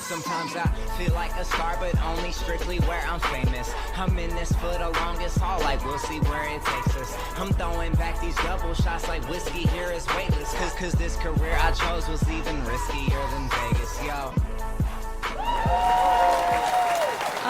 Sometimes I feel like a star, but only strictly where I'm famous. I'm in this for the longest haul, like we'll see where it takes us. I'm throwing back these double shots like whiskey here is weightless. Cause this career I chose was even riskier than Vegas, yo.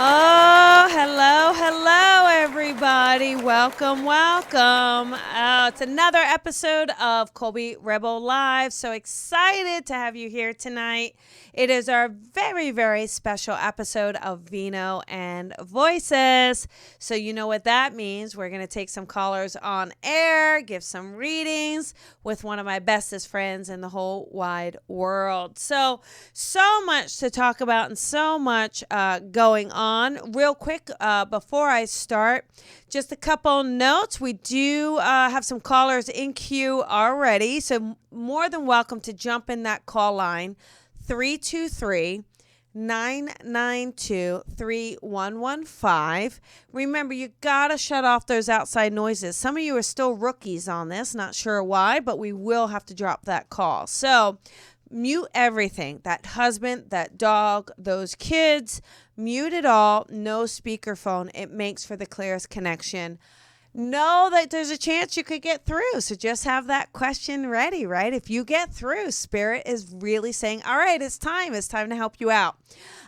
Oh, hello, everybody. Welcome. It's another episode of Colby Rebel Live. So excited to have you here tonight. It is our very, very special episode of Vino and Voices. So you know what that means. We're going to take some callers on air, give some readings with one of my bestest friends in the whole wide world. So much to talk about and so much going on. Real quick, before I start, just a couple notes. We do have some callers in queue already, so more than welcome to jump in that call line, 323-992-3115. Remember, you got to shut off those outside noises. Some of you are still rookies on this, not sure why, but we will have to drop that call. So mute everything. That husband, that dog, those kids, mute it all. No speakerphone. It makes for the clearest connection. Know that there's a chance you could get through. So just have that question ready, right? If you get through, Spirit is really saying, all right, it's time to help you out.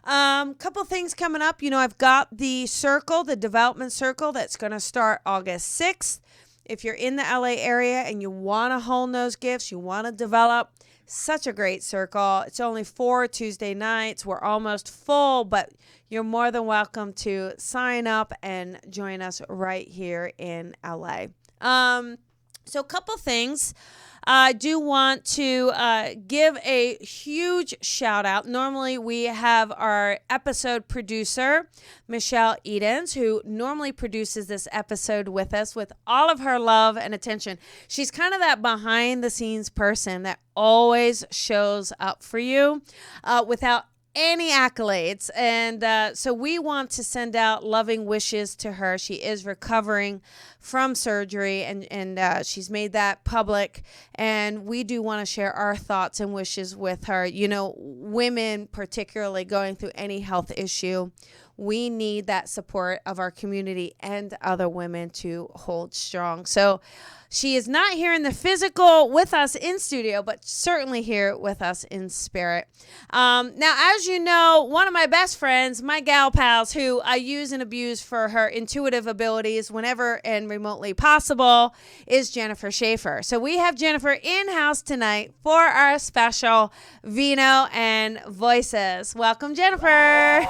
Couple things coming up. You know, I've got the circle, the development circle that's going to start August 6th. If you're in the LA area and you want to hone those gifts, you want to develop, such a great circle. It's only 4 Tuesday nights. We're almost full, but you're more than welcome to sign up and join us right here in LA. So a couple things. I do want to give a huge shout out. Normally we have our episode producer, Michelle Edens, who normally produces this episode with us with all of her love and attention. She's kind of that behind the scenes person that always shows up for you without any accolades. And so we want to send out loving wishes to her. She is recovering from surgery and she's made that public. And we do want to share our thoughts and wishes with her. You know, women particularly going through any health issue, we need that support of our community and other women to hold strong. So she is not here in the physical with us in studio, but certainly here with us in spirit. Now, as you know, one of my best friends, my gal pals, who I use and abuse for her intuitive abilities whenever and remotely possible, is Jennifer Shaffer. So we have Jennifer in-house tonight for our special Vino and Voices. Welcome, Jennifer.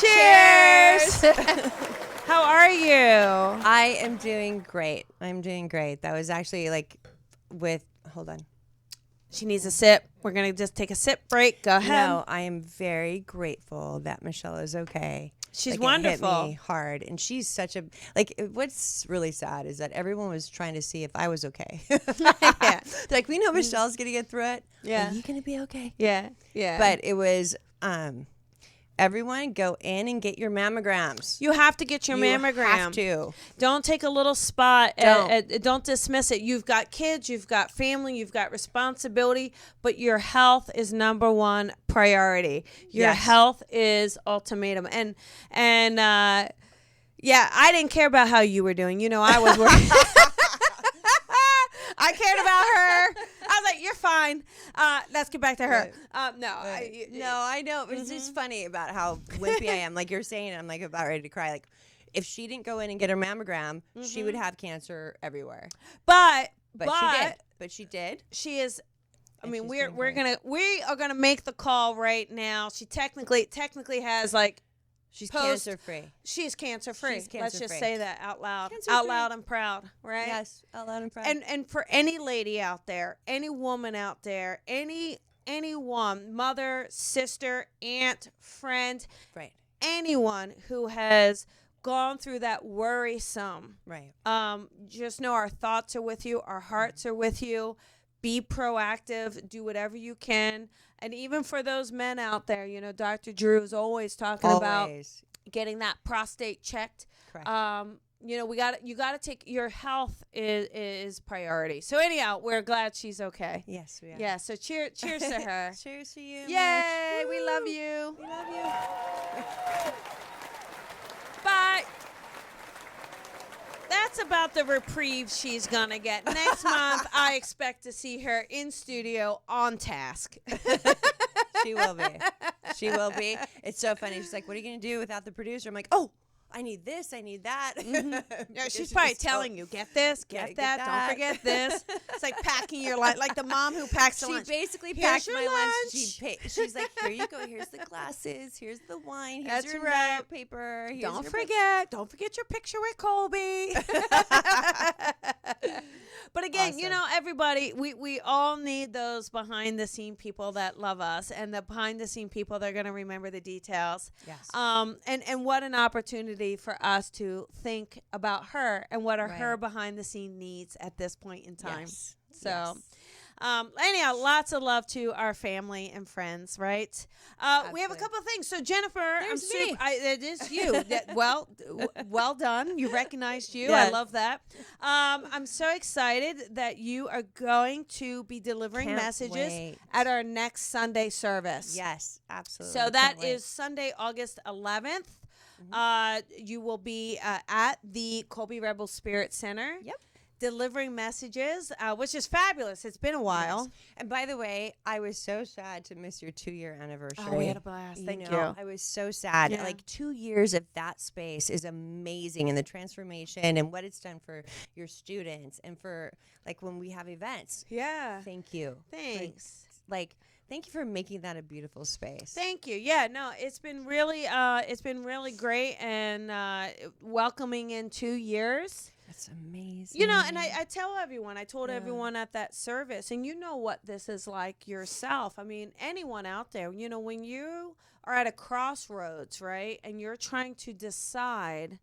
Cheers. How are you? I am doing great. That was actually hold on. She needs a sip. We're going to just take a sip break. Go ahead. No, I am very grateful that Michelle is okay. She's wonderful. It hit me hard. And she's such a, what's really sad is that everyone was trying to see if I was okay. Yeah. Like, we know Michelle's going to get through it. Yeah. Are you going to be okay? Yeah. But it was, everyone go in and get your mammograms. You have to get your mammogram. You have to. Don't take a little spot. Don't dismiss it. You've got kids, you've got family, you've got responsibility, but your health is number one priority. Your health is ultimatum. And I didn't care about how you were doing. You know, I was working. I cared about her. I was like, you're fine. Let's get back to her. I know. But it's just funny about how wimpy I am. Like you're saying, I'm like about ready to cry. Like if she didn't go in and get her mammogram, she would have cancer everywhere. But she did. She is. I mean, we are gonna make the call right now. She technically has like. She's cancer-free. She's cancer-free. Let's just free. say that out loud. Cancer-free. Out loud and proud, right? Yes, out loud and proud. And for any lady out there, any woman out there, anyone, mother, sister, aunt, friend, right? Anyone who has gone through that worrisome, right? Just know our thoughts are with you, our hearts are with you. Be proactive. Do whatever you can. And even for those men out there, you know, Dr. Drew is always talking about getting that prostate checked. Correct. you got to take your health is priority. So anyhow, we're glad she's okay. Yes, we are. Yeah. So cheers to her. Cheers to you. Yay! We love you. We love you. Bye. That's about the reprieve she's gonna get. Next month, I expect to see her in studio on task. She will be. She will be. It's so funny. She's like, "What are you gonna do without the producer?" I'm like, "Oh, I need this. I need that." Yeah, she's probably telling you, get this, get that, don't forget this. It's like packing your lunch, like the mom who packs the lunch. She basically Here's packed your my lunch. lunch. She's like, "Here you go. Here's the glasses. Here's the wine. Here's That's your right. note paper. Here's Don't your forget your picture with Colby. But again, Awesome. everybody, we all need those behind the scene people that love us, and the behind the scene people that are going to remember the details. Yes. And what an opportunity for us to think about her and what are Right. her behind the scene needs at this point in time. Yes. So. Yes. Anyhow, lots of love to our family and friends, right? We have a Absolutely. couple of things. So Jennifer, There's me. it is you. Well done. You recognized you. I Yes. love that. I'm so excited that you are going to be delivering Can't messages wait. at our next Sunday service. Yes, absolutely. So that Can't wait. is Sunday, August 11th. You will be at the Colby Rebel Spirit Center. Yep. Delivering messages, which is fabulous. It's been a while. Yes. And by the way, I was so sad to miss your 2-year anniversary. Oh, we had a blast. Thank you. I was so sad. Yeah. Like 2 years of that space is amazing, and the transformation and what it's done for your students and for like when we have events. Yeah. Thank you. Thanks. Thank you for making that a beautiful space. Thank you. Yeah, no, it's been really great and welcoming in 2 years. That's amazing. And I tell everyone, I told everyone at that service, and you know what this is like yourself. I mean, anyone out there, when you are at a crossroads, right, and you're trying to decide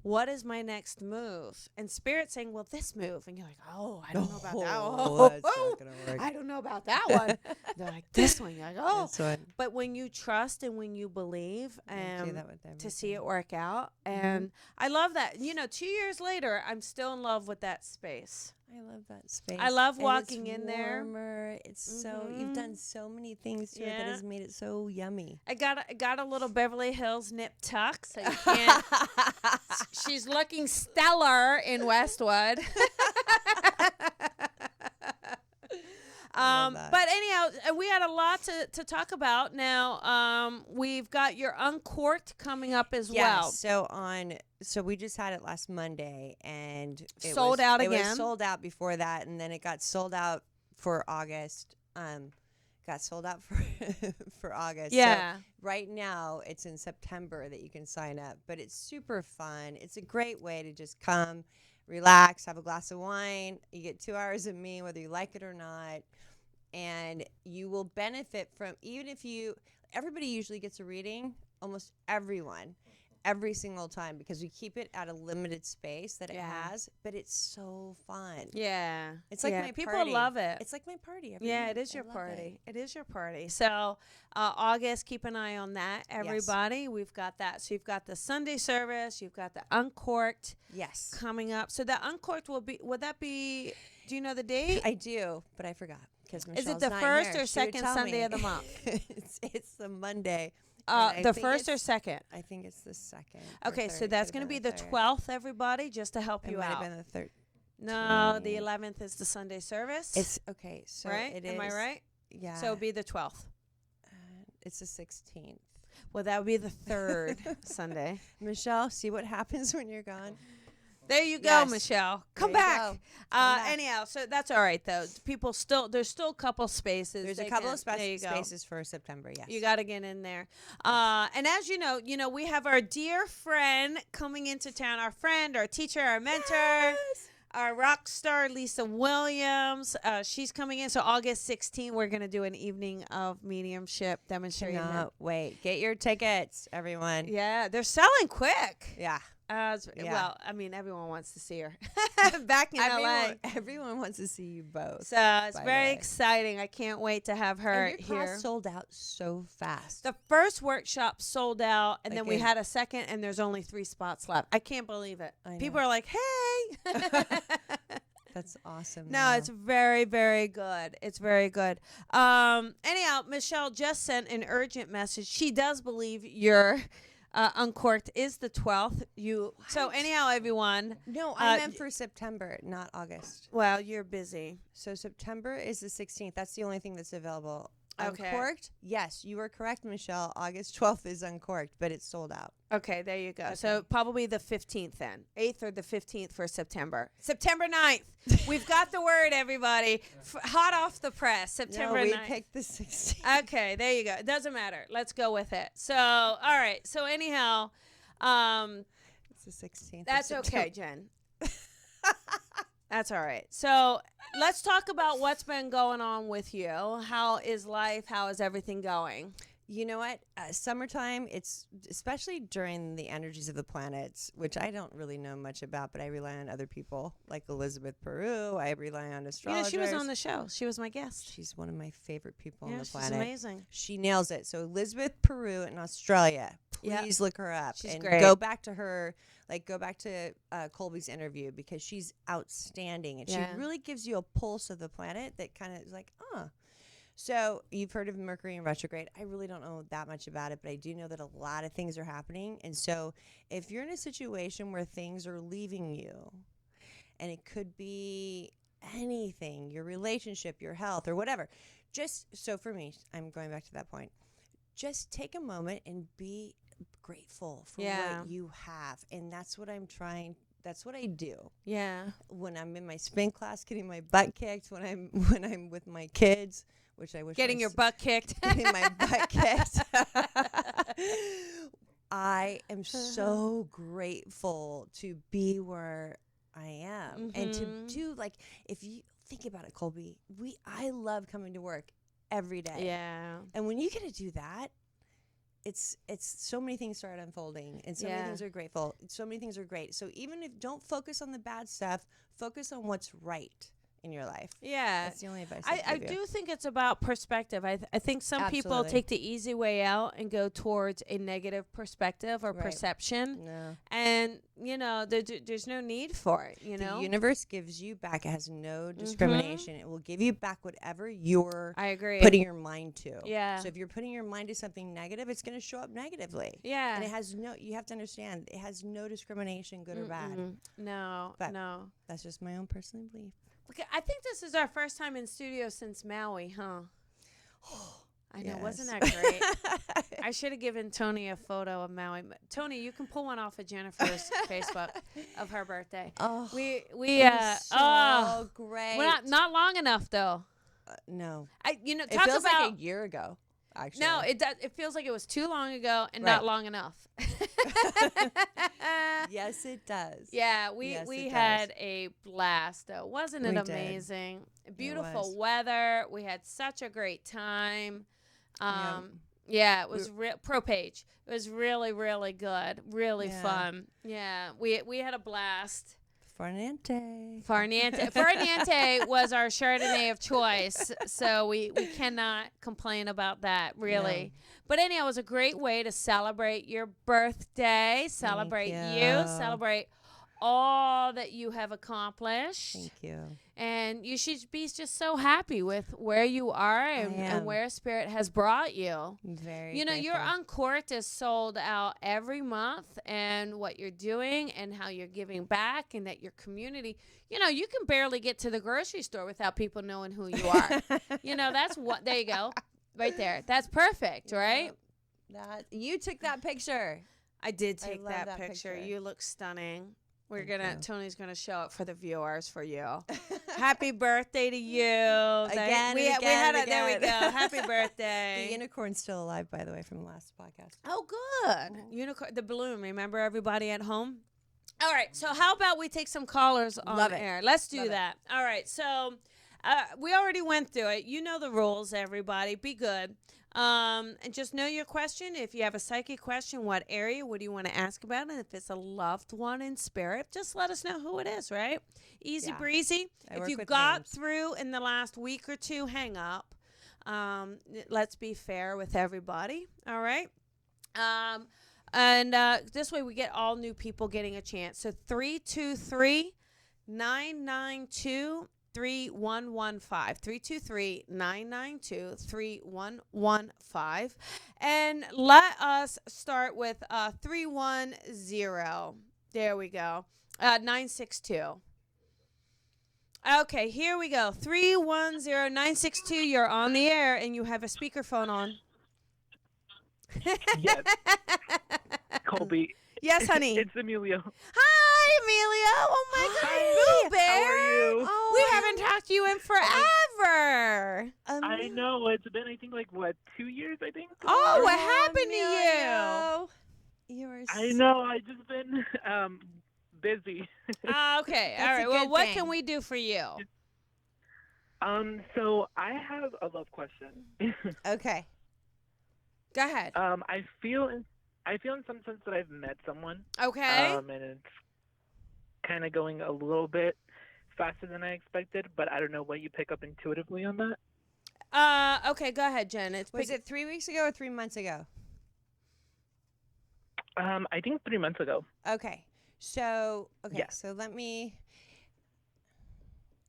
what is my next move, and Spirit's saying, well, this move, and you're like, oh, I don't know about that one. Oh, that's not gonna work. I don't know about that one. They're like, this one. You're like, oh. This one. But when you trust and when you believe, I do that with to see everything. it work out, and I love that. 2 years later, I'm still in love with that space. I love that space. I love And walking it's in there. warmer. It's so you've done so many things to it that Yeah. has made it so yummy. I got a little Beverly Hills nip tuck, so you can't. She's looking stellar in Westwood. love that. But anyhow, we had a lot to talk about. Now, we've got your Uncorked coming up as well. So we just had it last Monday, and it Sold out It again. was sold out before that, and then it got sold out for August. Got sold out for August. Yeah. So right now it's in September that you can sign up, but it's super fun. It's a great way to just come, relax, have a glass of wine. You get 2 hours of me, whether you like it or not. And you will benefit from, everybody usually gets a reading, almost everyone, every single time, because we keep it at a limited space that it has, but it's so fun. Yeah. It's like my people party. love it. It's like my party. Every Yeah, night. it is I your love party. It is your party. So August, keep an eye on that, everybody. We've got that. So you've got the Sunday service. You've got the Uncorked Yes. coming up. So the Uncorked would that be, do you know the date? I do, but I forgot. Because Is it the first or second Sunday of the month? It's the Monday. The first or second? I think it's the second. or Okay, so third. that's Could've going to be been the third. 12th, everybody, just to help It you might have out. been the third. No, the 11th is the Sunday service. It's okay. So right? it Am I is- right? Yeah. So it'll be the 12th. It's the 16th. Well, that would be the third Sunday. Michelle, see what happens when you're gone. There you go, Yes. Michelle. Come There you back. go. Come back. Anyhow, so that's all right though. There's still a couple spaces. There's They a couple can- of there you go. spaces for September. Yes. You got to get in there. And as you know, we have our dear friend coming into town. Our friend, our teacher, our mentor, our rock star Lisa Williams. She's coming in. So August 16th, we're gonna do an evening of mediumship demonstration. Cannot wait. Get your tickets, everyone. Yeah, they're selling quick. Yeah. Well, I mean, everyone wants to see her. back in LA. Everyone wants to see you both. So it's very exciting. I can't wait to have her and your here. class sold out so fast. The first workshop sold out, and then we had a second, and there's only 3 spots left. I can't believe it. People are like, hey. That's awesome. No, it's very, very good. It's very good. Anyhow, Michelle just sent an urgent message. She does believe your Uncorked is the 12th. So anyhow, everyone. No, I meant for September, not August. Well, you're busy. So September is the 16th. That's the only thing that's available. Okay. Uncorked? Yes, you are correct, Michelle. August 12th is Uncorked, but it's sold out. Okay, there you go. Okay. So probably the 15th then. 8th or the 15th for September. September 9th. We've got the word, everybody. Hot off the press. September 9th. We picked the 16th. Okay, there you go. It doesn't matter. Let's go with it. So, all right. So anyhow, It's the 16th. that's okay, Jen. That's all right. So let's talk about what's been going on with you. How is life? How is everything going? You know what? Summertime, it's especially during the energies of the planets, which I don't really know much about, but I rely on other people like Elizabeth Peru. I rely on astrologers. She was on the show. She was my guest. She's one of my favorite people on the planet. She's amazing. She nails it. So Elizabeth Peru in Australia, please look her up. She's and great. Go back to her. Like, go back to Colby's interview because she's outstanding. And she really gives you a pulse of the planet that kind of is like, So you've heard of Mercury in retrograde. I really don't know that much about it, but I do know that a lot of things are happening. And so if you're in a situation where things are leaving you, and it could be anything, your relationship, your health, or whatever, so for me, I'm going back to that point, just take a moment and be grateful for what you have. And that's what I'm trying. That's what I do. Yeah. When I'm in my spin class, getting my butt kicked, when I'm with my kids, which I wish getting your butt kicked. Getting my butt kicked. I am so grateful to be where I am and to do, like, if you think about it, Colby, I love coming to work every day. Yeah. And when you get to do that, it's so many things start unfolding, and so many things are grateful. So many things are great. So even if don't focus on the bad stuff, focus on what's right in your life. Yeah. That's the only advice I do think it's about perspective. I think some people take the easy way out and go towards a negative perspective or perception. No. And, there's no need for it, The universe gives you back. It has no discrimination. It will give you back whatever you're putting your mind to. Yeah. So if you're putting your mind to something negative, it's going to show up negatively. Yeah. And it has you have to understand, it has no discrimination, good or bad. No, but no. That's just my own personal belief. Okay, I think this is our first time in studio since Maui, huh? I know, wasn't that great? I should have given Tony a photo of Maui. Tony, you can pull one off of Jennifer's Facebook of her birthday. Oh, we so great. We're not long enough though. No, it talk feels about like a year ago. Actually, no, it does. It feels like it was too long ago and not long enough. Yes, it does. Yeah, we had a blast though. Wasn't it amazing? Beautiful weather. We had such a great time. Yeah, it was pro page. It was really, really good. Really fun. Yeah, we had a blast. Farniente was our Chardonnay of choice, so we cannot complain about that, really. No. But anyhow, it was a great way to celebrate your birthday, celebrate you, celebrate all that you have accomplished. Thank you. And you should be just so happy with where you are and where Spirit has brought you. Very your grateful. Uncorked is sold out every month, and what you're doing and how you're giving back, and that your community, you can barely get to the grocery store without people knowing who you are. That's what, there you go. Right there. That's perfect, right? That you took that picture. I did take that picture. You look stunning. Tony's gonna show it for the viewers for you. Happy birthday to you. Again, we had it. There we go. Happy birthday. The unicorn's still alive, by the way, from the last podcast. Oh, good. Unicorn, the balloon. Remember, everybody at home. All right. So how about we take some callers on air? Let's do that. All right. So We already went through it. You know the rules, everybody. Be good. And just know your question. If you have a psychic question, what area? What do you want to ask about? And if it's a loved one in spirit, just let us know who it is, right? Easy breezy. If you got through in the last week or two, hang up. Let's be fair with everybody. All right. And this way we get all new people getting a chance. So 323-992-3115. 323-992-3115. And let us start with 310. There we go. 962. Okay, here we go. 310-962. You're on the air and you have a speakerphone on. Yes. Colby. Yes, honey. It's Emilio. Hi, Emilio. Oh, my God. Boo Bear. How are you? Oh, we haven't talked to you in forever. I know. It's been, I think, 2 years, I think? Oh, what happened Emilio. to you? I know. I've just been busy. Okay. All right. Well, what can we do for you? So I have a love question. Okay. Go ahead. I feel in some sense that I've met someone. Okay. And it's kind of going a little bit faster than I expected, but I don't know what you pick up intuitively on that. Okay, go ahead, Jen. Was it 3 weeks ago or 3 months ago? I think 3 months ago. Okay. So, Yeah. so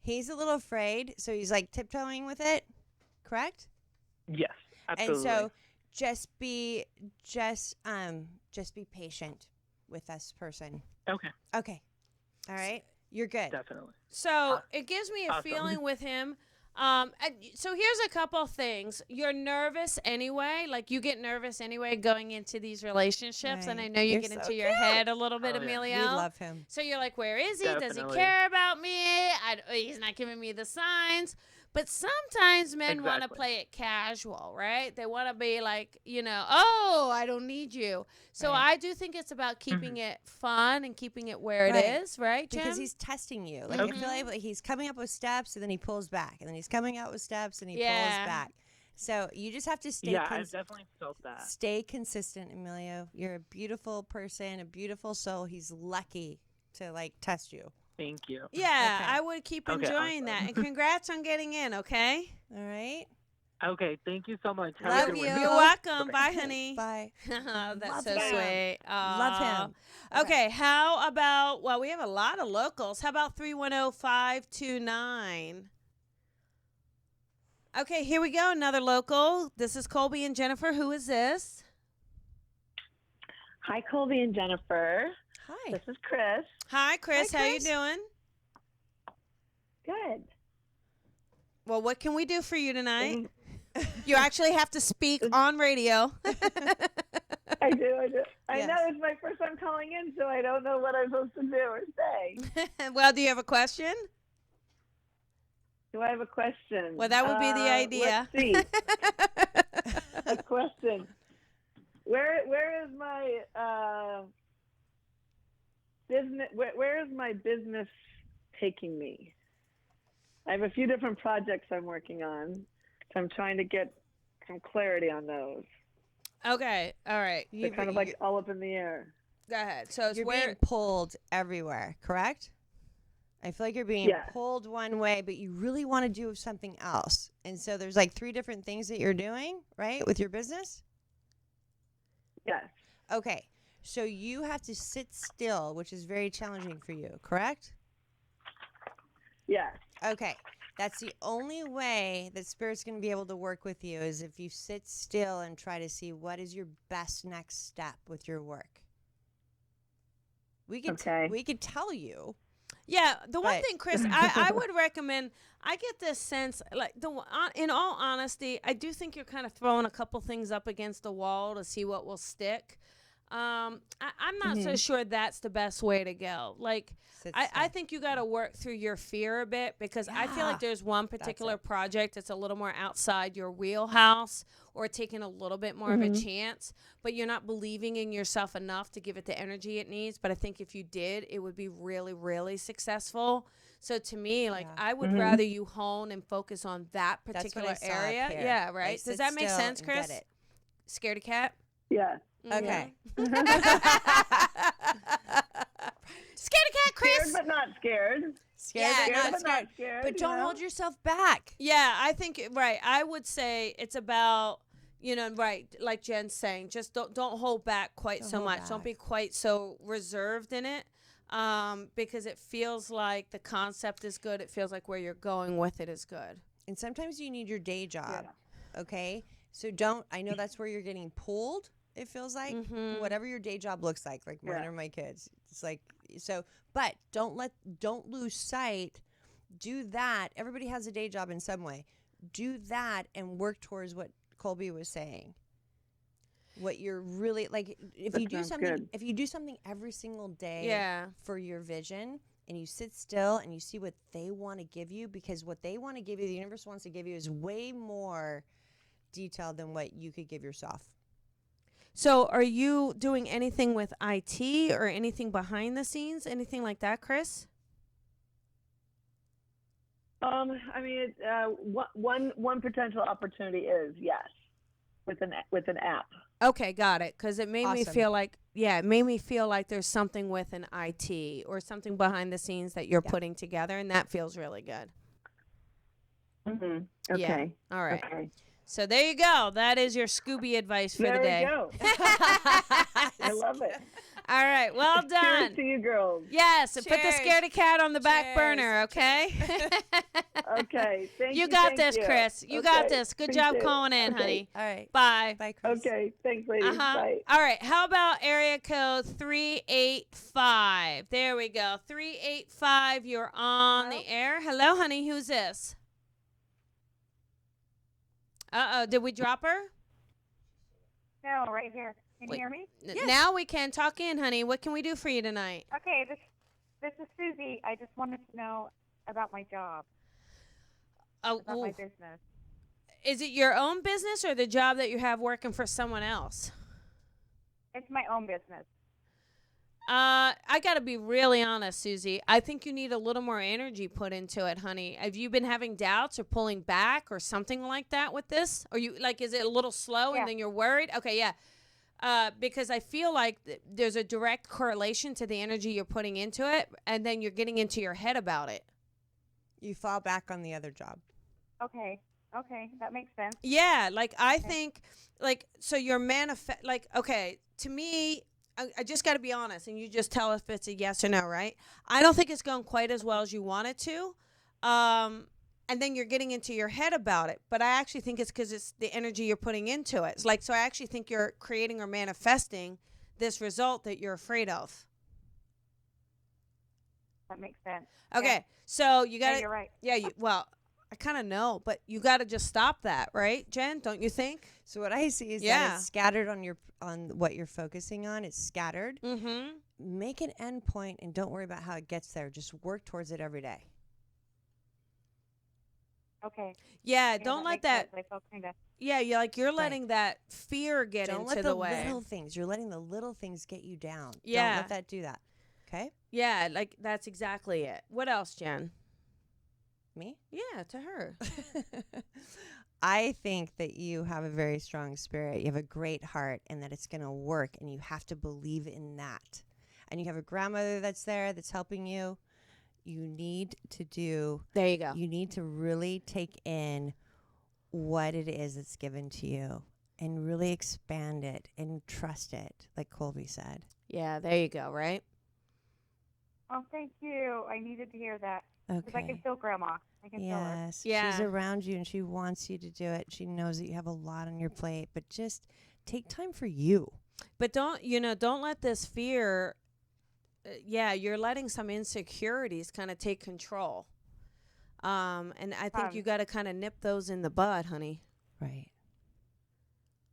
he's a little afraid, so he's tiptoeing with it, correct? Yes, absolutely. And so just be patient with this person. Okay. Okay. All right. You're good. Definitely. So it gives me a Awesome. feeling with him. And so here's a couple things. You're nervous anyway. You get nervous anyway going into these relationships. Right. And I know you You're get so into your cute. head a little bit, Oh, yeah. Emilio. We love him. So you're like, where is he? Does he Definitely. care about me? He's not giving me the signs. But sometimes men want to Exactly. play it casual, right? They want to be oh, I don't need you. So Right. I do think it's about keeping it fun and keeping it where Right. it is, right, Jen? Because he's testing you. I Okay. feel like he's coming up with steps and then he pulls back, and then he's coming out with steps and he pulls Yeah. back. So you just have to stay. Yeah, I've definitely felt that. Stay consistent, Emilio. You're a beautiful person, a beautiful soul. He's lucky to test you. Thank you. Yeah, Okay. I would keep Okay, enjoying that. awesome. And congrats on getting in, okay? All right. Okay, thank you so much. Have Love a good you. one. You're welcome. Bye, honey. Bye. That's Love so him. sweet. Love him. Okay, how about, we have a lot of locals. How about 310-529? Okay, here we go. Another local. This is Colby and Jennifer. Who is this? Hi, Colby and Jennifer. Hi. This is Chris. Hi, Chris. Hi, How you Chris. doing? Good. Well, what can we do for you tonight? You actually have to speak on radio. I do. I Yes. know it's my first time calling in, so I don't know what I'm supposed to do or say. Well, do you have a question? Do I have a question? Well, that would be the idea. Let's see. A question. Where is my business? Where is my business taking me? I have a few different projects I'm working on, so I'm trying to get some clarity on those. Okay. All right. They're kind of all up in the air. Go ahead. So it's You're where being pulled everywhere, correct? I feel like you're being Yes. pulled one way, but you really want to do something else. And so there's 3 different things that you're doing, right, with your business? Yes. Okay. So you have to sit still, which is very challenging for you, correct? Yes. Okay. That's the only way that Spirit's going to be able to work with you is if you sit still and try to see what is your best next step with your work. We could tell you. Yeah, the one But- thing, Chris, I would recommend. I get this sense, in all honesty, I do think you're kind of throwing a couple things up against the wall to see what will stick. I'm not so sure that's the best way to go. Sit I still. think you got to work through your fear a bit because I feel like Yeah, there's one particular it. project that's a little more outside your wheelhouse or taking a little bit more of a chance, but you're not believing in yourself enough to give it the energy it needs. But I think if you did, it would be really, really successful. So to me, like, Yeah. I would rather you hone and focus on that That's what particular I saw up area. here. Yeah, Like, right. Does sit that make still sense, and get Chris? it. Scaredy cat? Yeah. Okay. Scaredy cat, Chris. Scared but not scared. Scared, Yeah, but Scared not but scared. not scared. But you don't know? hold yourself back. Yeah, I think right. I would say it's about, right, like Jen's saying, just don't hold back quite Don't so hold much. Don't be back. quite so reserved in it, because it feels like the concept is good. It feels like where you're going with it is good. And sometimes you need your day job. Yeah. Okay? So I know that's where you're getting pulled, it feels like. Mhm. Whatever your day job looks like mine Yeah. or my kids. It's like, so, but don't lose sight. Do that. Everybody has a day job in some way. Do that and work towards what Colby was saying. What you're really like, if That you do sounds something, good. if you do something every single day Yeah. for your vision, and you sit still and you see what they want to give you, because what they want to give you, the universe wants to give you, is way more detailed than what you could give yourself. So, are you doing anything with IT or anything behind the scenes, anything like that, Chris? I mean, one potential opportunity is yes, with an app. Okay, got it. Because it made me Awesome. feel like, it made me feel like there's something with an IT or something behind the scenes that you're Yeah. putting together, and that feels really good. Mm-hmm. Yeah. Okay. All right. Okay. So there you go. That is your Scooby advice for There the day. we go. I love it. All right. Well done. Cheers to you girls. Yes, and put the Cheers. scaredy cat on the back Cheers. burner, okay? Okay. Thank you. You got thank this, you. Chris. You got Okay, this. Good job appreciate it. calling in, Okay. honey. All right. Bye. Bye, Chris. Okay. Thanks, ladies. Uh-huh. Bye. All right. How about area code 385? There we go. 385. You're on the air. Hello, honey. Who's this? Uh-oh. Did we drop her? No, right here. Can Wait. you hear me? Now we can talk in, honey. What can we do for you tonight? Okay, this is Susie. I just wanted to know about my job, Oh, about my ooh. business. Is it your own business or the job that you have working for someone else? It's my own business. I got to be really honest, Susie. I think you need a little more energy put into it, honey. Have you been having doubts or pulling back or something like that with this? Or you is it a little slow Yeah. and then you're worried? Okay, yeah. Because I feel like there's a direct correlation to the energy you're putting into it, and then you're getting into your head about it. You fall back on the other job. Okay, that makes sense. Yeah, like I think, like, so you're okay, to me, I just got to be honest, and you just tell if it's a yes or no, right? I don't think it's going quite as well as you want it to. And then you're getting into your head about it. But I actually think it's because it's the energy you're putting into it. It's like, so I actually think you're creating or manifesting this result that you're afraid of. That makes sense. Okay, Yeah. so you got Yeah, to, you're right. yeah, well, I kind of know, but you got to just stop that, right, Jen? Don't you think? So what I see is Yeah. that it's scattered on what you're focusing on. It's scattered. Mm-hmm. Make an end point and don't worry about how it gets there. Just work towards it every day. Okay. Yeah, Yeah, don't let makes that. sense. I felt kind of. Yeah, you're letting that fear get Don't into let the the way. little things. You're letting the little things get you down. Yeah. Don't let that do that. Okay? Yeah, like that's exactly it. What else, Jen? Me? Yeah, to her. I think that you have a very strong spirit. You have a great heart and that it's going to work, and you have to believe in that. And you have a grandmother that's there that's helping you. You need to There you go. you need to really take in what it is that's given to you and really expand it and trust it, like Colby said. Yeah, there you go, right? Oh, thank you. I needed to hear that because I can Okay. feel Grandma. I can feel her. Yes. Yeah. She's around you and she wants you to do it. She knows that you have a lot on your plate, but just take time for you. But don't let this fear you're letting some insecurities kind of take control. And I think you got to kind of nip those in the bud, honey. Right.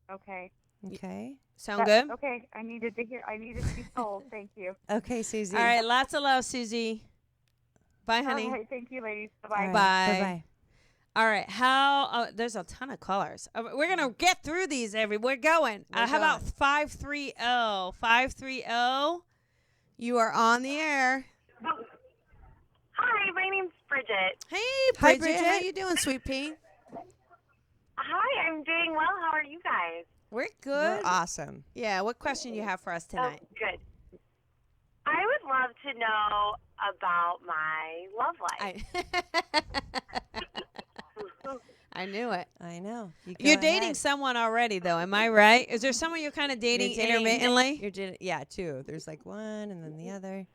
Okay. Okay. Sound good? Okay. I needed to be told. Thank you. Okay, Susie. All right, lots of love, Susie. Bye, honey. All right. Thank you, ladies. All Bye-bye. right. Bye. Bye-bye. All right, there's a ton of callers. We're going to get through these we're going. How about 530? 530, you are on the air. Hi, my name's Bridget. Hey, Hi, Bridget. How Bridget. you doing, Sweet Pea? Hi, I'm doing well. How are you guys? We're We're good. awesome. Yeah, what question you have for us tonight? Oh, good. I would love to know about my love life. I knew it. I know. You You're go dating ahead. someone already, though. Am I right? Is there someone you're kind of You're dating dating- intermittently? You're yeah, two. There's like one and then the other.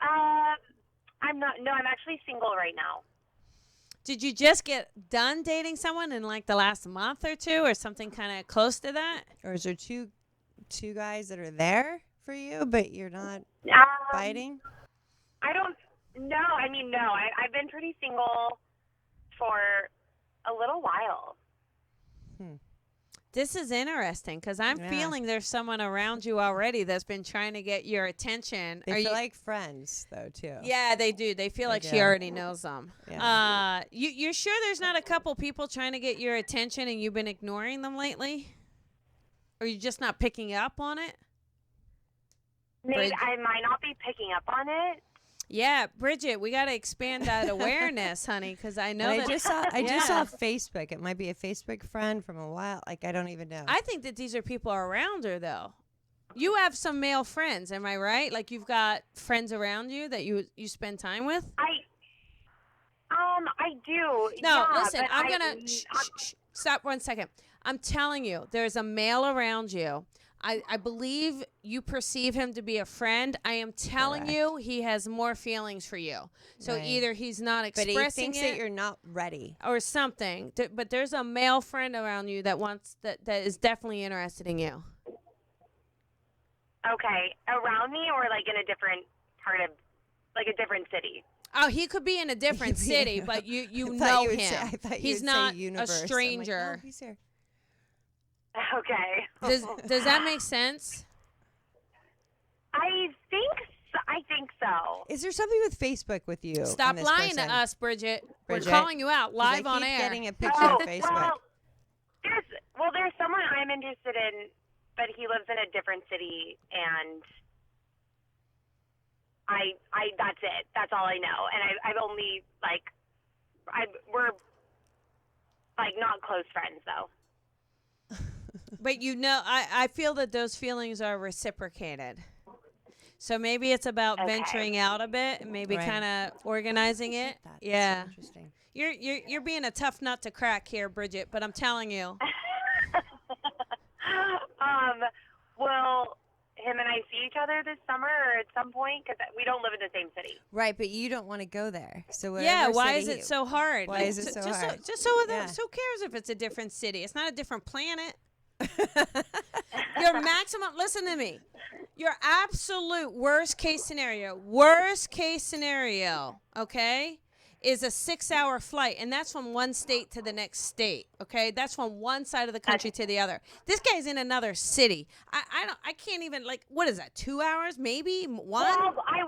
I'm not. No, I'm actually single right now. Did you just get done dating someone in like the last month or two, or something kind of close to that? Or is there two guys that are there for you, but you're not biting? I don't. No, I mean no. I've been pretty single for a little while. This is interesting because I'm Yeah. feeling there's someone around you already that's been trying to get your attention. They Are feel you- like friends, though, too. Yeah, they do. They feel They like she do. already knows them. Yeah. You're sure there's not a couple people trying to get your attention and you've been ignoring them lately? Or you just not picking up on it? Maybe Brid- I might not be picking up on it. Yeah, Bridget, we got to expand that awareness, honey, because I know And that I just saw Yeah. Facebook. It might be a Facebook friend from a while. Like, I don't even know. I think that these are people around her, though. You have some male friends, am I right? Like you've got friends around you that you spend time with? I do. No, yeah, listen, but I'm going to stop 1 second. I'm telling you, there's a male around you. I believe you perceive him to be a friend. I am telling you, he has more feelings for you. So Right. either he's not but expressing he thinks it that you're not ready. or something. But there's a male friend around you that wants that is definitely interested in you. Okay, around me or like in a different part of, like a different city. Oh, he could be in a different could be- city, but you I thought know you would him. say- I thought you He's would say not universe. a I'm like, stranger. no, he's here. Okay. Does that make sense? I think so. Is there something with Facebook with you? Stop and this lying person? to us, Bridget. Bridget, We're calling you out 'Cause live I on keep air. getting a picture Oh, of Facebook. There's someone I'm interested in, but he lives in a different city, and I that's it. That's all I know. And I've only we're like not close friends though. But you know, I feel that those feelings are reciprocated. So maybe it's about Okay. venturing out a bit and maybe Right. kind of organizing it. That's so Yeah. interesting. You're being a tough nut to crack here, Bridget, but I'm telling you. Will him and I see each other this summer or at some point? Because we don't live in the same city. Right, but you don't want to go there. So Yeah, whatever why is city- it so hard? Why is it so just hard? just so Yeah. who cares if it's a different city? It's not a different planet. Your maximum, listen to me. Your absolute worst case scenario, okay, is a 6-hour flight, and that's from one state to the next state. Okay, that's from one side of the country to the other. This guy's in another city. I can't even what is that? 2 hours, maybe one. Well, I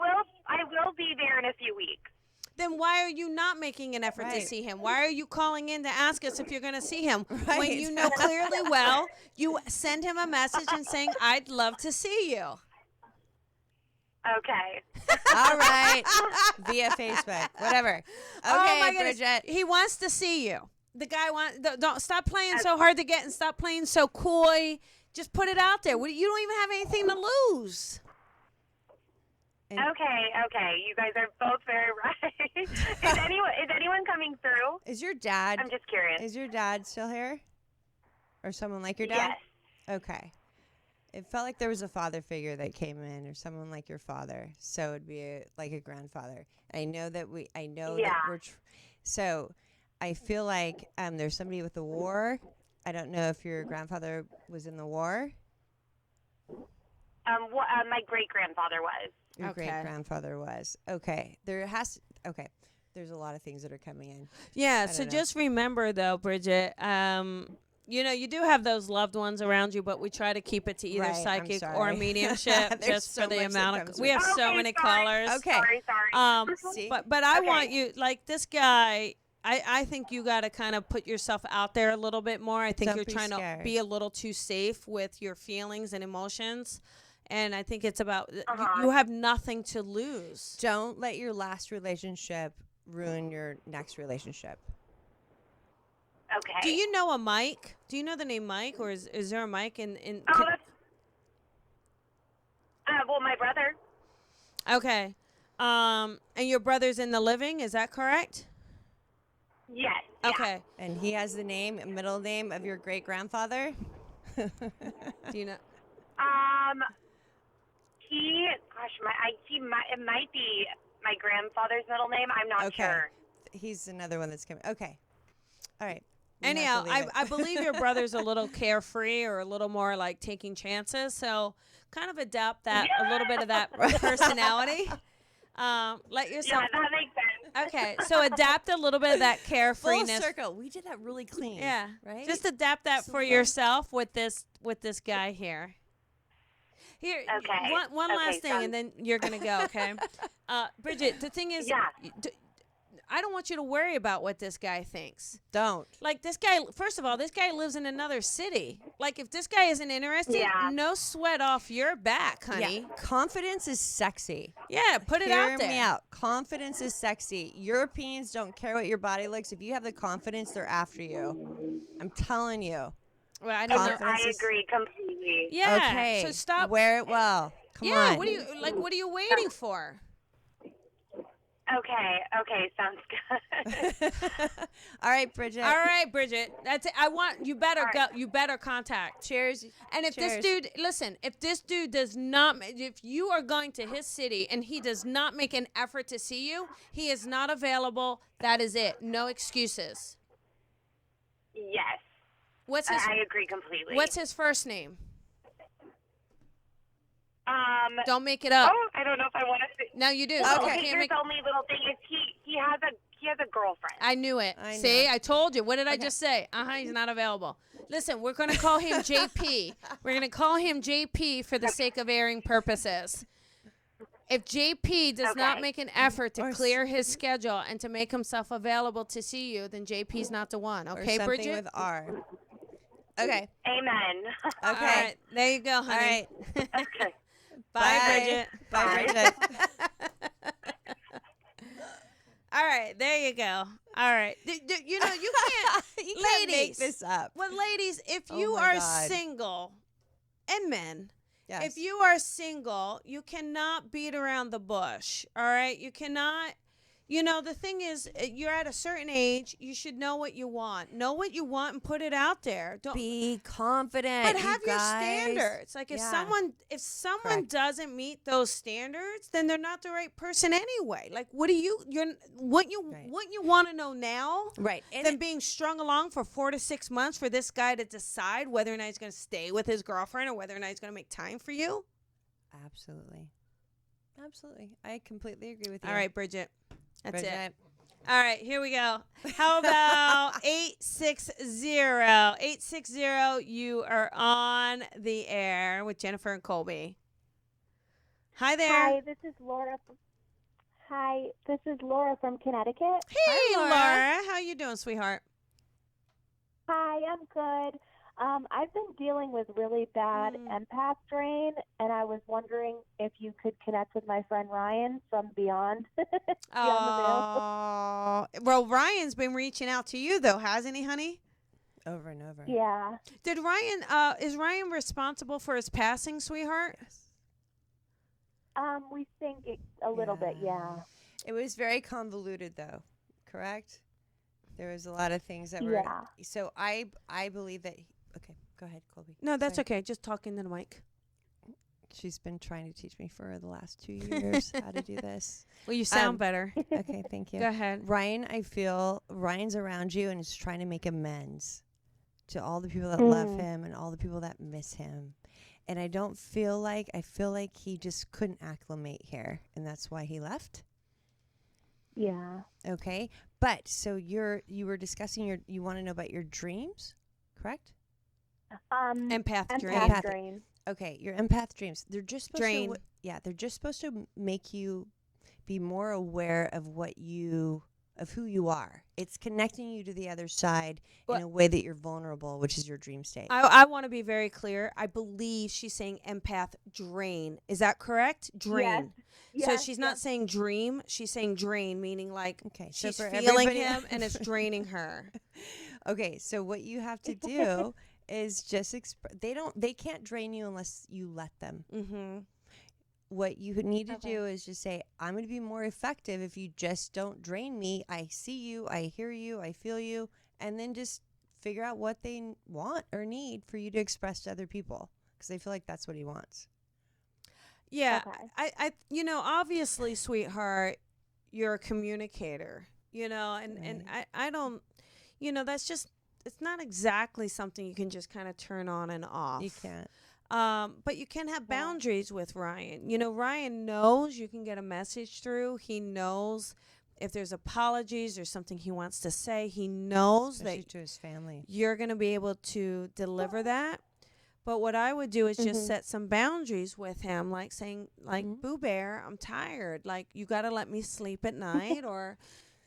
will be there in a few weeks. Then why are you not making an effort to Right. see him? Why are you calling in to ask us if you're going to see him? When Right. you know clearly well, you send him a message and saying, I'd love to see you. Okay. All right, via Facebook, whatever. Okay, Oh my goodness. Bridget. He wants to see you. The guy wants, don't stop playing so hard to get and stop playing so coy. Just put it out there. You don't even have anything to lose. Okay. You guys are both very right. Is anyone coming through? Is your dad? I'm just curious. Is your dad still here, or someone like your dad? Yes. Okay. It felt like there was a father figure that came in, or someone like your father. So it'd be like a grandfather. I know that Yeah. that we're. So I feel like there's somebody with the war. I don't know if your grandfather was in the war. My great grandfather was. Your Okay. great grandfather was. Okay. Okay. There's a lot of things that are coming in. Yeah, I so don't know. just remember, though, Bridget, you do have those loved ones around you, but we try to keep it to either Right, I'm psychic or sorry. mediumship There's just so for the much that amount of. comes We have with so Okay, many sorry. callers. Okay. Sorry. See? But I Okay. want you, like this guy, I think you got to kind of put yourself out there a little bit more. I think Don't you're be trying scared. to be a little too safe with your feelings and emotions. And I think it's about Uh-huh. you have nothing to lose. Don't let your last relationship ruin your next relationship. Okay. Do you know a Mike? Do you know the name Mike, or is there a Mike in? Oh, that's. Well, my brother. Okay. And your brother's in the living, is that correct? Yes. Yeah. Okay. And he has the middle name of your great grandfather. Do you know? It might be my grandfather's middle name. I'm not Okay. sure. He's another one that's coming. Okay. All right. We have Anyhow, to leave it. I believe your brother's a little carefree or a little more like taking chances. So kind of adapt that a little bit of that personality. Let yourself. Yeah, that makes sense. Okay, so adapt a little bit of that Full carefreeness. circle. We did that really clean. Yeah, Right? just adapt that for yourself with this guy here. Here, Okay. one Okay, last thing, and then you're gonna go. Okay, Bridget. The thing is, Yeah. I don't want you to worry about what this guy thinks. Don't. Like this guy, first of all, this guy lives in another city. Like if this guy isn't interested, Yeah. no sweat off your back, honey. Yeah. Confidence is sexy. Yeah, put it Hear out there. me out. Confidence is sexy. Europeans don't care what your body looks. If you have the confidence, they're after you. I'm telling you. Well, I don't know. Confidence I is- agree completely. Yeah. Okay. So stop. Wear it well. Come yeah. on. What are you waiting for? Okay, sounds good. All right, Bridget. All right, Bridget. That's it. I want you better All go. right. You better contact. Cheers. And if Cheers. this dude, listen, if this dude does not, if you are going to his city and he does not make an effort to see you, he is not available. That is it. No excuses. Yes, What's his I agree completely. What's his first name? Um. Don't make it up. Oh, I don't know if I want to. No, you do. Well, You Okay. can't Here's make. the only little thing is he has a girlfriend. I knew it. I See, know. I told you. What did I just say? He's not available. Listen, we're going to call him JP. We're going to call him JP for the sake of airing purposes. If JP does not Okay. make an effort to Or clear his schedule and to make himself available to see you, then JP's not the one. Or Okay, something Bridget? with R. Okay. Amen. Okay. All right. There you go, All honey. right. Okay. Bye, Bridget. Bye, Bridget. All right. There you go. All right. You know, you can't. You can't make Ladies. this up. Well, ladies, if Oh you my are God. single, and men, Yes. if you are single, you cannot beat around the bush. All right? You cannot. You know, the thing is, you're at a certain age. You should know what you want. Know what you want and put it out there. Don't. Be confident. But you have your guys. standards. Like if Yeah. someone Correct. doesn't meet those standards, then they're not the right person anyway. Like what you want to know now? Right. And Than being strung along for 4 to 6 months for this guy to decide whether or not he's going to stay with his girlfriend or whether or not he's going to make time for you. Absolutely. Absolutely. I completely agree with you. All right, Bridget. That's Bridget. it. All right, here we go. How about 860? You are on the air with Jennifer and Colby. Hi there. Hi, this is Laura. This is Laura from Connecticut. Hey, Hi, Laura. Laura. How you doing, sweetheart? Hi, I'm good. I've been dealing with really bad empath drain, and I was wondering if you could connect with my friend Ryan from Beyond. Oh, well, Ryan's been reaching out to you though, hasn't he, honey? Over and over. Yeah. Did Ryan? Is Ryan responsible for his passing, sweetheart? We think it a little bit, yeah. It was very convoluted, though. Correct. There was a lot of things that were. Yeah. So I believe that. Okay, go ahead, Colby. No, that's Sorry. okay. Just talk into the mic. She's been trying to teach me for the last 2 years how to do this. Well, you sound better. Okay, thank you. Go ahead. Ryan, I feel Ryan's around you and is trying to make amends to all the people that love him and all the people that miss him. And I feel like he just couldn't acclimate here, and that's why he left. Yeah. Okay, but so you were discussing you want to know about your dreams, correct? Empath dream. Empath drain. Okay, your empath dreams. They're just supposed Drain. to. Yeah, they're just supposed to make you be more aware of what you of who you are. It's connecting you to the other side in a way that you're vulnerable, which is your dream state. I want to be very clear. I believe she's saying empath drain. Is that correct? Drain. Yes. So Yes, she's not yes. saying dream. She's saying drain, meaning like Okay, so she's for feeling everybody- him and it's draining her. Okay, so what you have to do is just they can't drain you unless you let them. Mm-hmm. What you need to Okay. do is just say, I'm going to be more effective if you just don't drain me. I see you, I hear you, I feel you, and then just figure out what they want or need for you to express to other people, because I feel like that's what he wants. Yeah. Okay. I obviously, sweetheart, you're a communicator, and I don't, that's just, it's not exactly something you can just kind of turn on and off. You can't. But you can have boundaries with Ryan. Ryan knows you can get a message through. He knows if there's apologies or something he wants to say. He knows Especially that to his family. you're going to be able to deliver that. But what I would do is just Mhm. set some boundaries with him, like saying, like, Mhm. Boo Bear, I'm tired. Like, you got to let me sleep at night, or,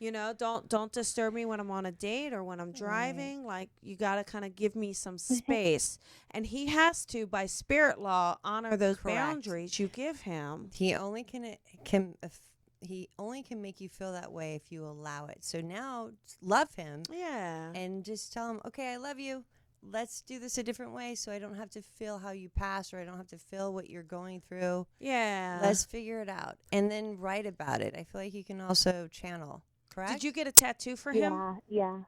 don't disturb me when I'm on a date or when I'm driving. Like, you got to kind of give me some space. And he has to, by spirit law, honor those Correct. boundaries you give him. He only can make you feel that way if you allow it. So now love him Yeah. and just tell him, okay, I love you. Let's do this a different way so I don't have to feel how you pass, or I don't have to feel what you're going through. Yeah. Let's figure it out. And then write about it. I feel like you can also channel, correct? Did you get a tattoo for him? Yeah.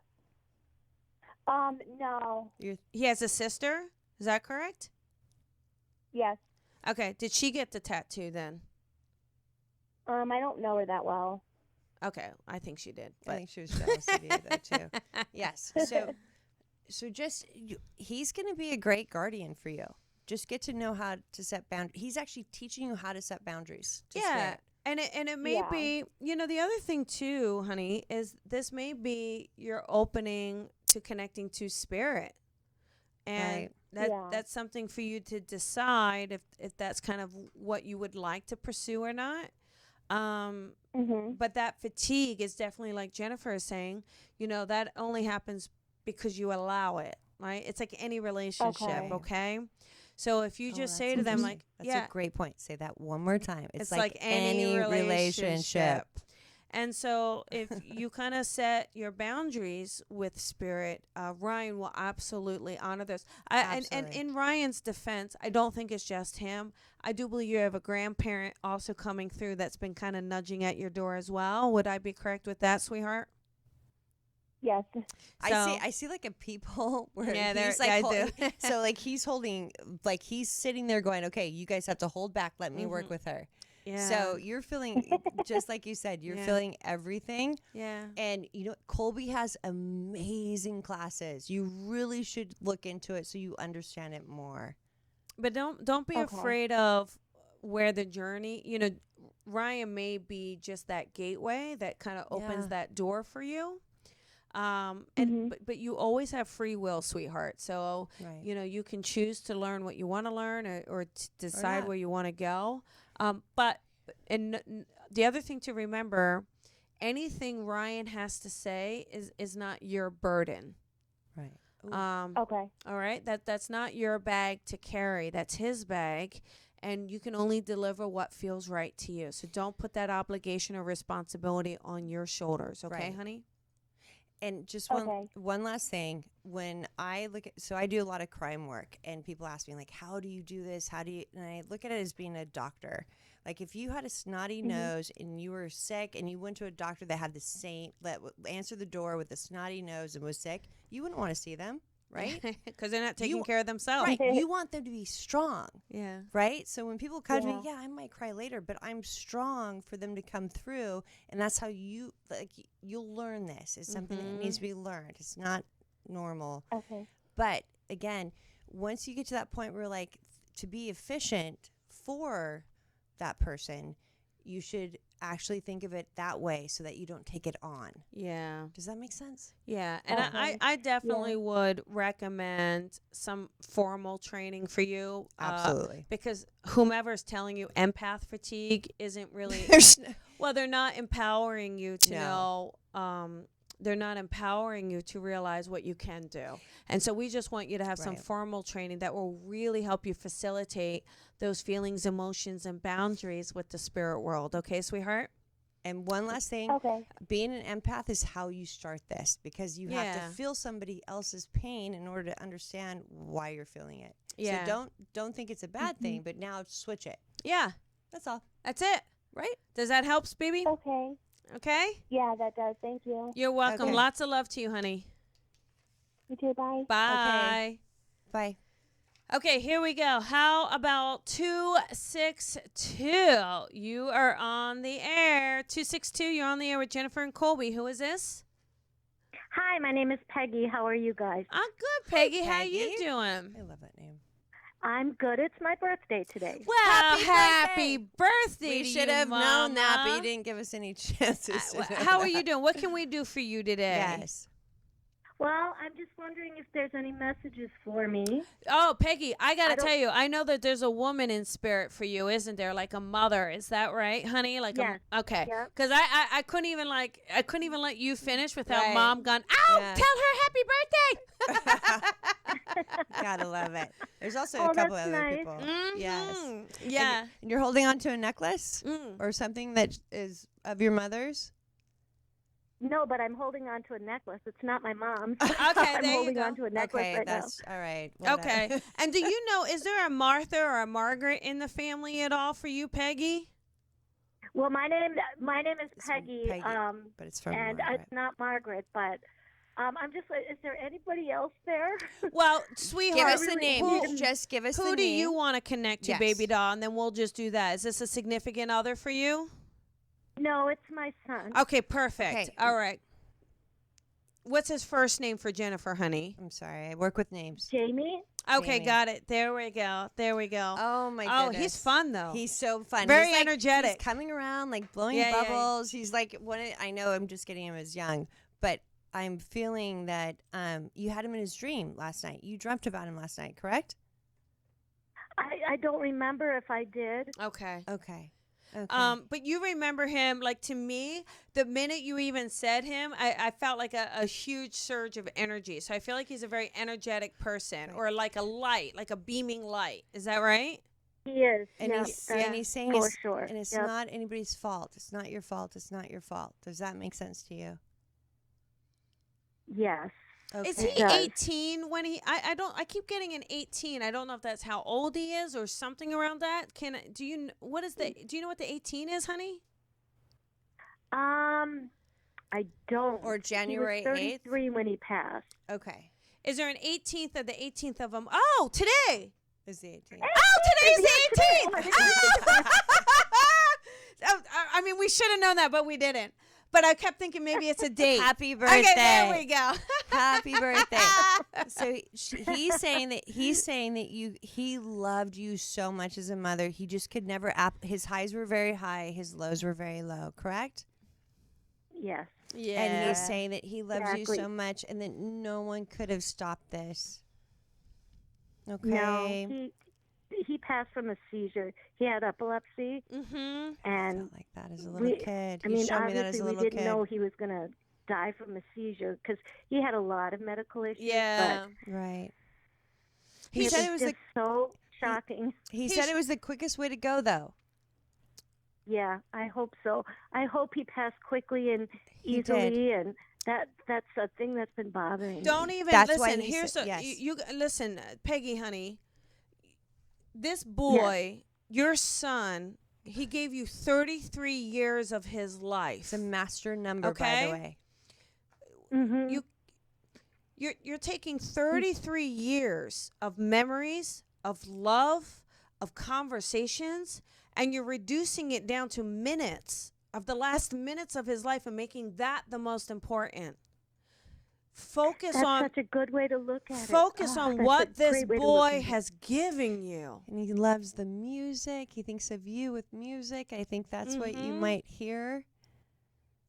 No. He has a sister? Is that correct? Yes. Okay. Did she get the tattoo then? I don't know her that well. Okay. I think she did. I But think she was jealous of you, though, too. Yes. So just, he's going to be a great guardian for you. Just get to know how to set boundaries. He's actually teaching you how to set boundaries. To yeah. spirit. And it may Yeah. be, the other thing too, honey, is this may be your opening to connecting to spirit. And Right. that's something for you to decide if that's kind of what you would like to pursue or not. Mhm. But that fatigue is definitely, like Jennifer is saying, that only happens because you allow it, right? It's like any relationship, okay? So if you Oh, just that's say to them, interesting. like, That's yeah, a great point. Say that one more time. it's like any relationship. relationship. And so if you kind of set your boundaries with spirit, Ryan will absolutely honor this. And Absolutely. in Ryan's defense, I don't think it's just him. I do believe you have a grandparent also coming through that's been kind of nudging at your door as well. Would I be correct with that, sweetheart? Yes. I see like a people where Yeah, he's there- like, I do. so like he's holding, like he's sitting there going, okay, you guys have to hold back. Let me work with her. Yeah. So you're feeling, just like you said, you're Yeah. feeling everything. Yeah. And Colby has amazing classes. You really should look into it so you understand it more. But don't be Okay. afraid of where the journey, Ryan may be just that gateway that kind of opens Yeah. that door for you. And Mhm. but you always have free will, sweetheart. So, Right. you can choose to learn what you want to learn or decide not. where you want to go. But the other thing to remember, anything Ryan has to say is not your burden. Right. Okay. All right, that's not your bag to carry. That's his bag, and you can only deliver what feels right to you. So don't put that obligation or responsibility on your shoulders, okay, Right. honey? And just Okay. one last thing. When I so I do a lot of crime work, and people ask me, like, how do you do this? How do you, and I look at it as being a doctor. Like, if you had a snotty nose and you were sick and you went to a doctor that had that would answer the door with a snotty nose and was sick, you wouldn't want to see them, right? Because they're not taking You- care of themselves. Right. You want them to be strong. Yeah. Right? So when people come to me, Yeah. I might cry later, but I'm strong for them to come through. And that's how you'll learn this. It's something that needs to be learned. It's not normal. Okay. But again, once you get to that point where, like, to be efficient for that person, you should actually think of it that way so that you don't take it on. Yeah. Does that make sense? Yeah. And Okay. I definitely would recommend some formal training for you. Absolutely. Because whomever's telling you empath fatigue isn't really, There's well, they're not empowering you to No. know. They're not empowering you to realize what you can do. And so we just want you to have some Right. formal training that will really help you facilitate those feelings, emotions, and boundaries with the spirit world. Okay, sweetheart? And one last thing, Okay. being an empath is how you start this, because you have Yeah. to feel somebody else's pain in order to understand why you're feeling it. Yeah. So don't think it's a bad thing, but now switch it. Yeah, That's all. that's it. Right? Does that help, baby? Okay. Okay? Yeah, that does. Thank you. You're welcome. Okay. Lots of love to you, honey. You too. Bye. Bye. Bye. Okay, here we go. How about 262? You are on the air. 262, you're on the air with Jennifer and Colby. Who is this? Hi, my name is Peggy. How are you guys? I'm good, Peggy. How Peggy. you doing? I love that name. I'm good. It's my birthday today. Well, Happy happy birthday We to should you, have known that, but Mama. you didn't give us any chances. to know How are that. you doing? What can we do for you today? Yes. Well, I'm just wondering if there's any messages for me. Oh, Peggy, I got I to don't- tell you, I know that there's a woman in spirit for you, isn't there? Like a mother. Is that right, honey? Like Yes. okay. Yep. Cuz I couldn't even let you finish without Right. Mom going, "Ow, Yeah. tell her happy birthday." Gotta love it. There's also Oh, a couple that's other nice. people. Yes. Mhm. Yeah. And you're holding on to a necklace Mm. or something that is of your mother's? No, but I'm holding on to a necklace. It's not my mom's. Okay, I'm there you holding go. on to a necklace Okay, right now. that's all right. whatever. Okay. And do you know, is there a Martha or a Margaret in the family at all for you, Peggy? Well, my name is It's from Peggy. Peggy, But it's from And Margaret. it's not Margaret, but I'm just like, is there anybody else there? Well, Give sweetheart, us the name. who- Just give us the Who do name. you want to connect to, Yes. baby doll? And then we'll just do that. Is this a significant other for you? No, it's my son. Okay, perfect. Okay. All right. What's his first name for Jennifer, honey? I'm sorry. I work with names. Jamie. Okay, Jamie. got it. There we go. There we go. Oh, my Oh, goodness. he's fun, though. He's so fun. Very He's like, energetic. He's coming around, like blowing Yeah, yeah, yeah. bubbles. He's like I know I'm just getting him as young, but I'm feeling that you had him in his dream last night. You dreamt about him last night, correct? I don't remember if I did. Okay. Okay. But you remember him, like, to me, the minute you even said him, I felt like a huge surge of energy. So I feel like he's a very energetic person, Right. or like a light, like a beaming light. Is that right? He is. And yeah, he's that's and he's saying for it's, sure. and it's Yep. not anybody's fault. It's not your fault. It's not your fault. Does that make sense to you? Yes. Okay. Is he It does. 18 when I keep getting an 18. I don't know if that's how old he is or something around that. Do you know what the 18 is, honey? I don't. Or January he was 8th? 33 when he passed. Okay. Is there an 18th or the 18th of them? Oh, today. Is the 18th? Oh, today's Yeah, today. the Oh, I 18th. didn't Oh, I mean, we should have known that, but we didn't. But I kept thinking maybe it's a date. Happy birthday. Okay, there we go. Happy birthday. So he's saying that he loved you so much as a mother. He just could never his highs were very high, his lows were very low, correct? Yes. Yeah. And he's saying that he loves Exactly. you so much and that no one could have stopped this. Okay. No, he passed from a seizure. He had epilepsy, Mm-hmm. I and felt like that as a little we- kid. I He mean, showed me that as obviously a we little didn't kid. know he was going to die from a seizure because he had a lot of medical issues. Yeah. Right. But He said it was just so shocking. he said it was the quickest way to go though. Yeah, I hope so. I hope he passed quickly and He easily, and that's a thing that's been bothering me. Don't even That's why listen. he Here's said- a, yes. you listen, Peggy, honey. This boy, your son, he gave you 33 years of his life. It's a master number, by Okay. the way. Mm-hmm. You're taking 33 years of memories, of love, of conversations, and you're reducing it down to minutes of the last minutes of his life and making that the most important. Focus That's on such a good way to look at it. focus Oh, on that's what a this great way to look boy at it. has given you. And he loves the music. He thinks of you with music. I think that's what you might hear.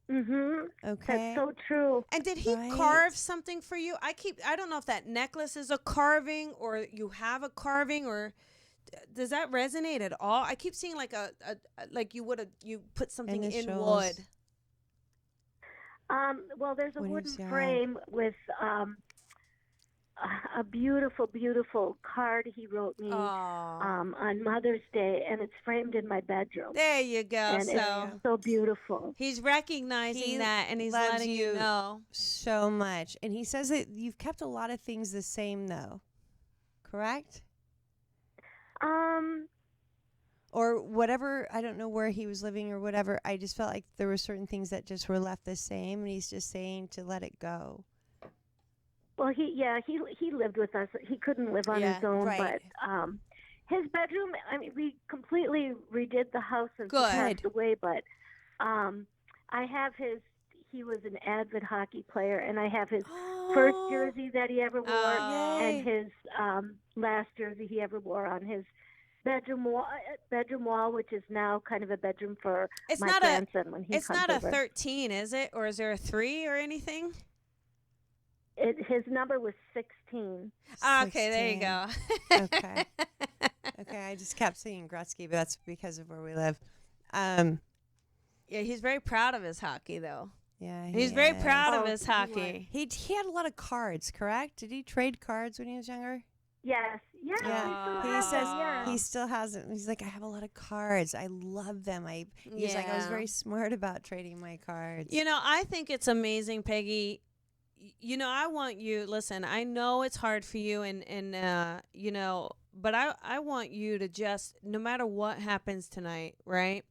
Mhm. Okay. That's so true. And did he Right. carve something for you? I don't know if that necklace is a carving or you have a carving, or does that resonate at all? I keep seeing like like you put something in Initials. wood. Well, there's a What wooden is that? frame with a beautiful, beautiful card he wrote me on Mother's Day, and it's framed in my bedroom. There you go. And So it's so beautiful. he's recognizing He that, and he's loves letting you know. so much. And he says that you've kept a lot of things the same, though. Correct? Or whatever. I don't know where he was living or whatever. I just felt like there were certain things that just were left the same, and he's just saying to let it go. Well, he lived with us. He couldn't live on his own, right. but his bedroom. I mean, we completely redid the house since he Good. passed away. But I have his. He was an avid hockey player, and I have his first jersey that he ever wore, and his last jersey he ever wore on his bedroom wall, which is now kind of a bedroom for my grandson when he It's comes not a over. 13, is it? Or is there a 3 or anything? His number was 16. Okay, there you go. Okay. Okay, I just kept saying Gretzky, but that's because of where we live. Yeah, he's very proud of his hockey, though. Yeah, He's very proud of his he was. hockey. He had a lot of cards, correct? Did he trade cards when he was younger? Yes. Yeah. He says yeah. he still has it. He's like, I have a lot of cards. I love them. He's like, I was Yeah. very smart about trading my cards. You know, I think it's amazing, Peggy. You know, I want you, listen, I know it's hard for you and you know, but I want you to just, no matter what happens tonight, right?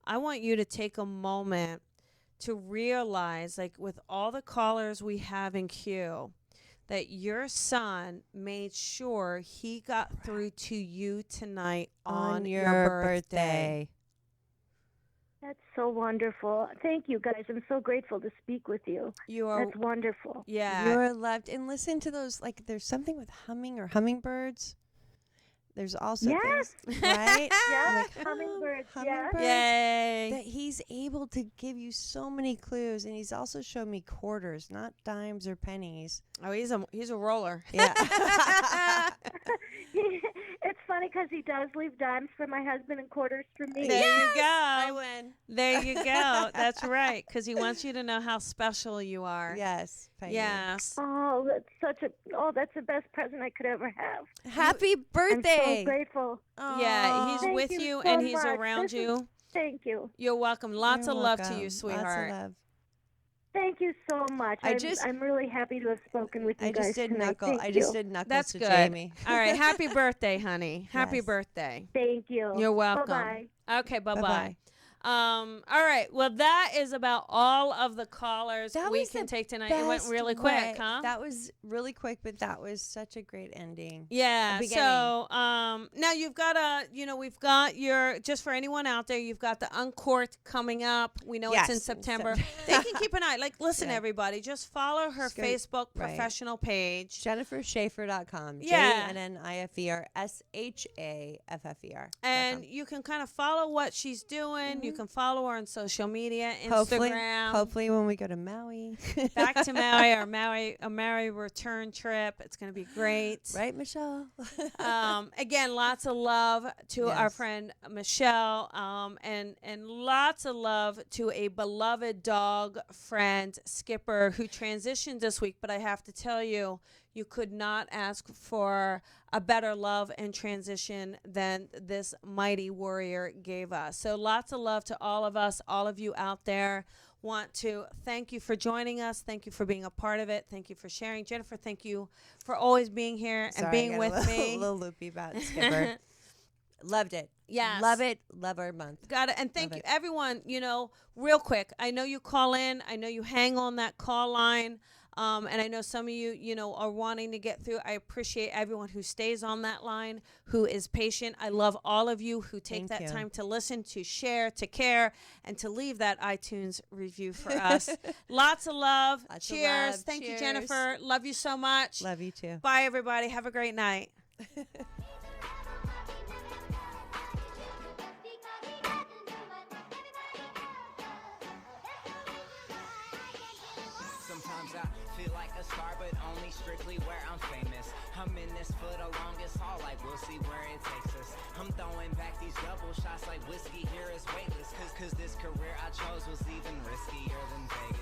I want you to take a moment to realize, like with all the callers we have in queue, that your son made sure he got through to you tonight on your birthday. That's so wonderful. Thank you, guys. I'm so grateful to speak with you. You are, That's wonderful. yeah. You're loved. And listen to those, like there's something with humming or hummingbirds. There's also Yes. things, right? Yes, Like, hummingbirds, yes. hummingbirds. Yay. That he's able to give you so many clues, and he's also shown me quarters, not dimes or pennies. Oh, he's a roller. Yeah. It's funny because he does leave dimes for my husband and quarters for me. There you go. I win. There you go. That's right. Because he wants you to know how special you are. Yes. Peggy. Yes. Oh, that's the best present I could ever have. Happy birthday. I'm so grateful. Yeah, he's Thank with you you so and he's much. around This is- you. Thank you. You're welcome. Lots You're of love to welcome. you, sweetheart. Lots of love. Thank you so much. I'm really happy to have spoken with you I guys just did tonight. knuckle. Thank I just you. did knuckles That's to good. Jamie. All right. Happy birthday, honey. Happy Yes. birthday. Thank you. You're welcome. Bye-bye. Okay, bye-bye. Bye-bye. All right. Well, that is about all of the callers That we was can the take tonight. It went best really way. quick, huh? That was really quick, but that was such a great ending. Yeah. beginning. So now you've got we've got your, just for anyone out there, you've got the Uncorked coming up. We know it's in Yes, in September. They can keep an eye. Like, listen, Yeah. everybody, just follow her Just go- Facebook right. professional page. JenniferShaffer.com. Yeah. JenniferShaffer. And you can kind of follow what she's doing. You can follow her on social media, Hopefully, Instagram. hopefully when we go to Maui. Back to Maui, our Maui return trip. It's going to be great. Right, Michelle? Again, lots of love to our Yes. friend Michelle, and lots of love to a beloved dog friend, Skipper, who transitioned this week. But I have to tell you, you could not ask for a better love and transition than this mighty warrior gave us. So lots of love to all of us, all of you out there. Want to thank you for joining us. Thank you for being a part of it. Thank you for sharing. Jennifer, thank you for always being here and Sorry, being I with got me. a little loopy about Skipper. Loved it. Yes. Love it. Love our month. Got it. And thank Love you, it. everyone. You know, real quick, I know you call in. I know you hang on that call line. And I know some of you, are wanting to get through. I appreciate everyone who stays on that line, who is patient. I love all of you who take that time to listen, to share, to care, and to leave that iTunes review for us. Lots of love. Cheers. Thank you, Jennifer. Love you so much. Love you too. Bye, everybody. Have a great night. Sometimes I feel like a star, but only strictly where I'm famous. I'm in this for the longest haul, like we'll see where it takes us. I'm throwing back these double shots like whiskey here is weightless. Cause this career I chose was even riskier than Vegas.